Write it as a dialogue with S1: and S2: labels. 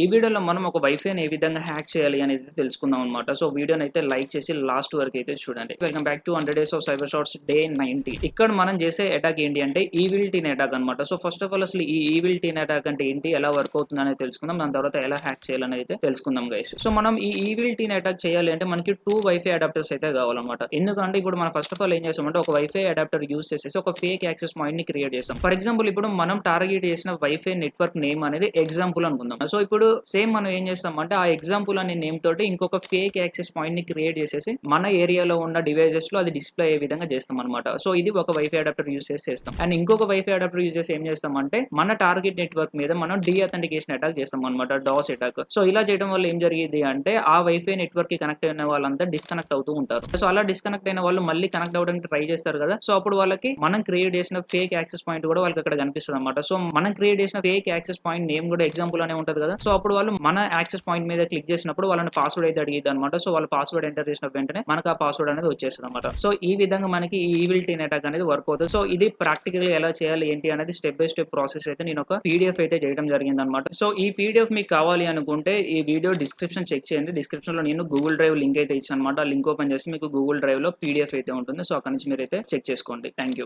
S1: ఈ వీడియోలో మనం ఒక వైఫైని ఏ విధంగా హ్యాక్ చేయాలి అనేది తెలుసుకుందాం అనమాట. సో వీడియోని అయితే లైక్ చేసి లాస్ట్ వరకు అయితే చూడండి. Welcome back to 100 days of cyber shots day 90. ఇక్కడ మనం చేసే అటాక్ ఏంటి అంటే ఈవిల్ టీన్ అటాక్ అనమాట. సో ఫస్ట్ ఆఫ్ ఆల్ అసలు ఈ ఈవిల్ టీన్ అటాక్ అంటే ఏంటి, ఎలా వర్క్ అవుతుంది అనేది తెలుసుకుందాం. దాని తర్వాత ఎలా హ్యాక్ చేయాలని అయితే తెలుసుకుందాం గైస్. సో మనం ఈ ఈవిల్ టీన్ అటాక్ చేయాలి అంటే మనకి 2 వైఫై అడాప్టర్స్ అయితే కావాలన్నమాట. ఎందుకంటే ఇప్పుడు మనం ఫస్ట్ ఆఫ్ ఆల్ ఏం చేస్తామంటే ఒక వైఫై అడాప్టర్ యూస్ చేసేసి ఒక ఫేక్ యాక్సెస్ పాయింట్ ని క్రియేట్ చేస్తాం. ఫర్ ఎగ్జాంపుల్ ఇప్పుడు మనం టార్గెట్ చేసిన వైఫై నెట్వర్క్ నేమ్ అనేది ఎగ్జాంపుల్ అనుకుందాం. సో ఇప్పుడు సేమ్ మనం ఏం చేస్తామంటే ఆ ఎగ్జాంపుల్ అనే నేమ్ తోటి ఇంకొక ఫేక్ యాక్సెస్ పాయింట్ ని క్రియేట్ చేసేసి మన ఏరియాలో ఉన్న డివైజెస్ లో అది డిస్ప్లే అయ్యే విధంగా చేస్తాం అనమాట. సో ఇది ఒక వైఫై అడాప్టర్ యూస్ చేసి చేస్తాం. అండ్ ఇంకొక వైఫై అడాప్టర్ యూస్ చేసి ఏం చేస్తామంటే మన టార్గెట్ నెట్వర్క్ మీద మనం డీఅథెంటికేషన్ అటాక్ చేస్తాం అనమాట, డాస్ అటాక్. సో ఇలా చేయడం వల్ల ఏం జరిగింది అంటే ఆ వైఫై నెట్వర్క్ కి కనెక్ట్ అయిన వాళ్ళంతా డిస్కనెక్ట్ అవుతూ ఉంటారు. సో అలా డిస్కనెక్ట్ అయిన వాళ్ళు మళ్ళీ కనెక్ట్ అవ్వడానికి ట్రై చేస్తారు కదా. సో అప్పుడు వాళ్ళకి మనం క్రియేట్ చేసిన ఫేక్ యాక్సెస్ పాయింట్ కూడా వాళ్ళకి అక్కడ కనిపిస్తుంది అనమాట. సో మనం క్రియేట్ చేసిన ఫేక్ యాక్సెస్ పాయింట్ నేమ్ కూడా ఎగ్జాంపుల్ అనే ఉంటది కదా. సో అప్పుడు వాళ్ళు మన యాక్సెస్ పాయింట్ మీద క్లిక్ చేసినప్పుడు వాళ్ళని పాస్వర్డ్ అయితే అడిగింది అనమాట. సో వాళ్ళ పాస్వర్డ్ ఎంటర్ చేసిన వెంటనే మనకు ఆ పాస్వర్డ్ అనేది వచ్చేస్తుంది అనమాట. సో ఈ విధంగా మనకి ఈ ఈవిల్ టీన్ అటాక్ అనేది వర్క్ అవుతుంది. సో ఇది ప్రాక్టికల్ గా ఎలా చేయాలి ఏంటి అనేది స్టెప్ బై స్టెప్ ప్రాసెస్ అయితే నేను ఒక పీడిఎఫ్ అయితే చేయడం జరిగింది అనమాట. సో ఈ పీడిఎఫ్ మీకు కావాలి అనుకుంటే ఈ వీడియో డిస్క్రిప్షన్ చెక్ చేయండి. డిస్క్రిప్షన్ లో నేను గూగుల్ డ్రైవ్ లింక్ అయితే ఇచ్చాను అనమాట. ఆ లింక్ ఓపెన్ చేసి మీకు గూగుల్ డ్రైవ్ లో పీడిఎఫ్ అయితే ఉంటుంది. సో అక్కడ నుంచి మీరు అయితే చెక్ చేసుకోండి. Thank you.